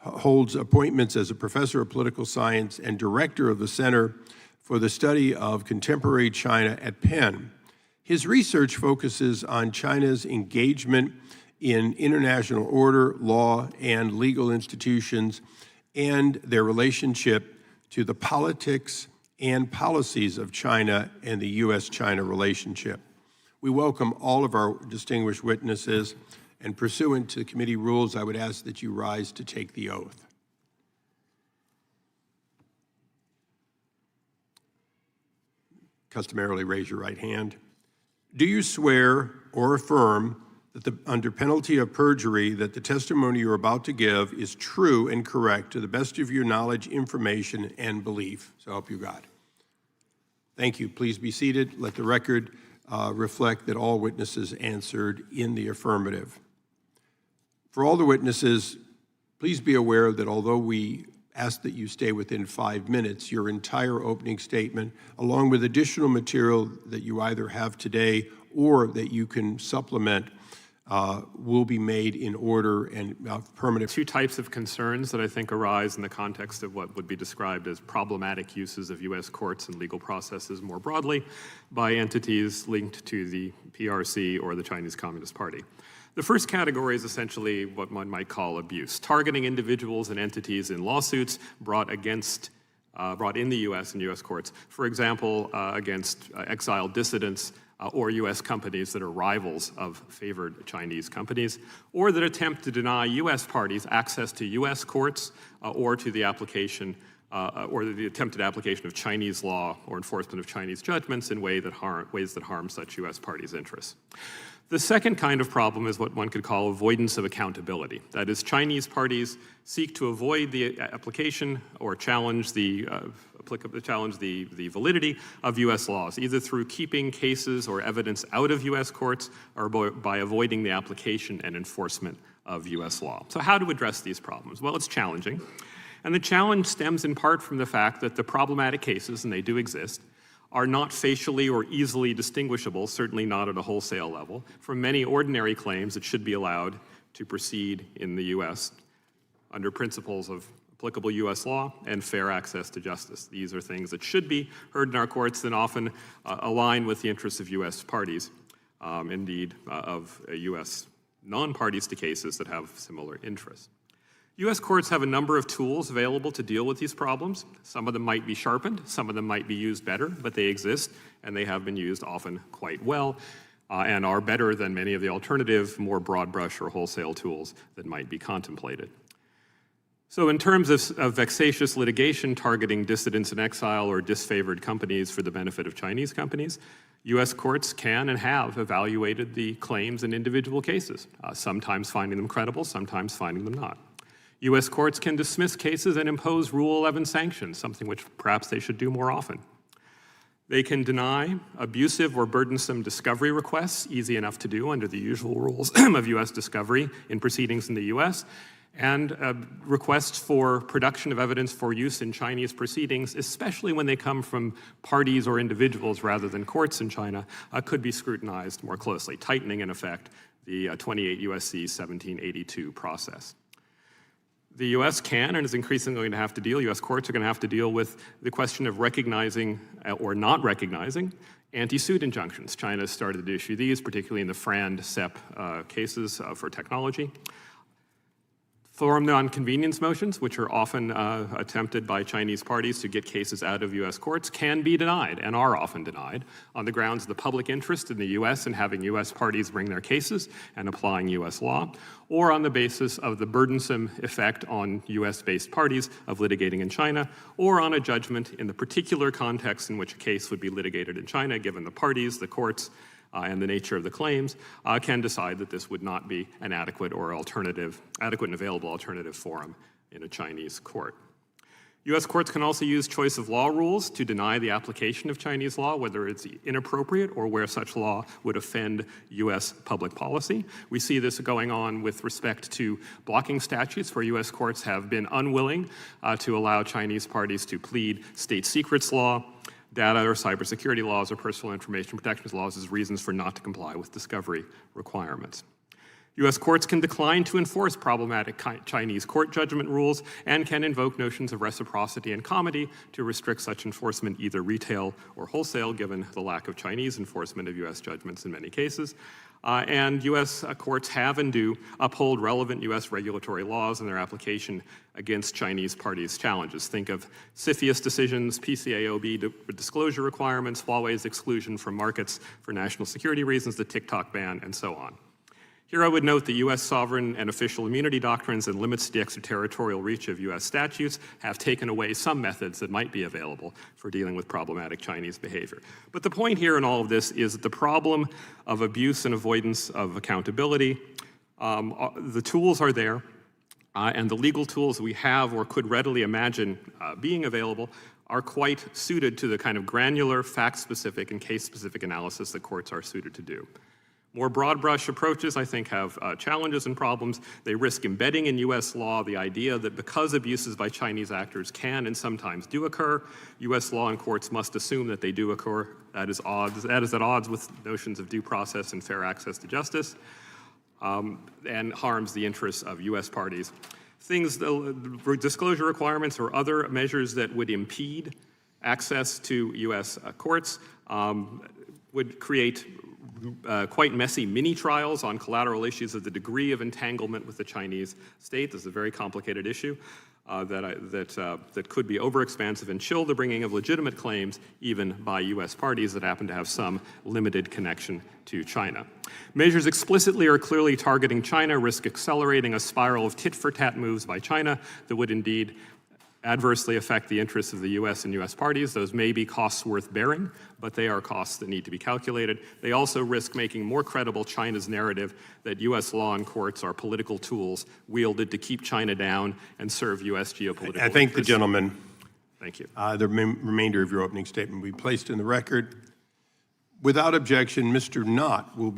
holds appointments as a professor of political science and director of the Center for the Study of Contemporary China at Penn. His research focuses on China's engagement in international order, law, and legal institutions, and their relationship to the politics and policies of China and the U.S.-China relationship. We welcome all of our distinguished witnesses, and pursuant to committee rules, I would ask that you rise to take the oath. Customarily raise your right hand. Do you swear or affirm that under penalty of perjury that the testimony you're about to give is true and correct to the best of your knowledge, information, and belief? So help you God. Thank you. Please be seated. Let the record reflect that all witnesses answered in the affirmative. For all the witnesses, please be aware that although we ask that you stay within 5 minutes, your entire opening statement, along with additional material that you either have today or that you can supplement, will be made in order and permanent. Two types of concerns that I think arise in the context of what would be described as problematic uses of U.S. courts and legal processes more broadly by entities linked to the PRC or the Chinese Communist Party. The first category is essentially what one might call abuse, targeting individuals and entities in lawsuits brought in the U.S. and U.S. courts, for example, against exiled dissidents or U.S. companies that are rivals of favored Chinese companies, or that attempt to deny U.S. parties access to U.S. courts or to the application or the attempted application of Chinese law or enforcement of Chinese judgments in ways that harm such U.S. parties' interests. The second kind of problem is what one could call avoidance of accountability. That is, Chinese parties seek to avoid the application or challenge the validity of U.S. laws, either through keeping cases or evidence out of U.S. courts or by avoiding the application and enforcement of U.S. law. So how to address these problems? Well, it's challenging. And the challenge stems in part from the fact that the problematic cases, and they do exist, are not facially or easily distinguishable, certainly not at a wholesale level, from many ordinary claims that should be allowed to proceed in the U.S. under principles of applicable U.S. law and fair access to justice. These are things that should be heard in our courts and often align with the interests of U.S. parties, indeed of U.S. non-parties to cases that have similar interests. U.S. courts have a number of tools available to deal with these problems. Some of them might be sharpened, some of them might be used better, but they exist, and they have been used often quite well, and are better than many of the alternative, more broad brush or wholesale tools that might be contemplated. So in terms of vexatious litigation targeting dissidents in exile or disfavored companies for the benefit of Chinese companies, U.S. courts can and have evaluated the claims in individual cases, sometimes finding them credible, sometimes finding them not. U.S. courts can dismiss cases and impose Rule 11 sanctions, something which perhaps they should do more often. They can deny abusive or burdensome discovery requests, easy enough to do under the usual rules of U.S. discovery in proceedings in the U.S., and requests for production of evidence for use in Chinese proceedings, especially when they come from parties or individuals rather than courts in China, could be scrutinized more closely, tightening, in effect, the 28 U.S.C. 1782 process. The U.S. can and is increasingly going to have to deal, U.S. courts are going to have to deal with the question of recognizing or not recognizing anti-suit injunctions. China has started to issue these, particularly in the FRAND-CEP cases for technology. Forum non-convenience motions, which are often attempted by Chinese parties to get cases out of U.S. courts, can be denied and are often denied on the grounds of the public interest in the U.S. in having U.S. parties bring their cases and applying U.S. law, or on the basis of the burdensome effect on U.S.-based parties of litigating in China, or on a judgment in the particular context in which a case would be litigated in China, given the parties, the courts, and the nature of the claims, can decide that this would not be an adequate and available alternative forum in a Chinese court. U.S. courts can also use choice of law rules to deny the application of Chinese law, whether it's inappropriate or where such law would offend U.S. public policy. We see this going on with respect to blocking statutes where U.S. courts have been unwilling to allow Chinese parties to plead state secrets law, data or cybersecurity laws or personal information protections laws as reasons for not to comply with discovery requirements. U.S. courts can decline to enforce problematic Chinese court judgment rules and can invoke notions of reciprocity and comity to restrict such enforcement either retail or wholesale, given the lack of Chinese enforcement of U.S. judgments in many cases. And U.S. Courts have and do uphold relevant U.S. regulatory laws and their application against Chinese parties' challenges. Think of CFIUS decisions, PCAOB disclosure requirements, Huawei's exclusion from markets for national security reasons, the TikTok ban, and so on. Here I would note the U.S. sovereign and official immunity doctrines and limits to the extraterritorial reach of U.S. statutes have taken away some methods that might be available for dealing with problematic Chinese behavior. But the point here in all of this is that the problem of abuse and avoidance of accountability, the tools are there, and the legal tools we have or could readily imagine being available are quite suited to the kind of granular, fact-specific, and case-specific analysis that courts are suited to do. More broad-brush approaches, I think, have challenges and problems. They risk embedding in U.S. law the idea that because abuses by Chinese actors can and sometimes do occur, U.S. law and courts must assume that they do occur. That is at odds with notions of due process and fair access to justice, and harms the interests of U.S. parties. Disclosure requirements or other measures that would impede access to U.S. Courts would create quite messy mini-trials on collateral issues of the degree of entanglement with the Chinese state. This is a very complicated issue that could be overexpansive and chill the bringing of legitimate claims even by U.S. parties that happen to have some limited connection to China. Measures explicitly or clearly targeting China risk accelerating a spiral of tit-for-tat moves by China that would indeed adversely affect the interests of the U.S. and U.S. parties. Those may be costs worth bearing, but they are costs that need to be calculated. They also risk making more credible China's narrative that U.S. law and courts are political tools wielded to keep China down and serve U.S. geopolitical I thank the gentleman. Thank you. The remainder of your opening statement will be placed in the record. Without objection, Mr. Knott will be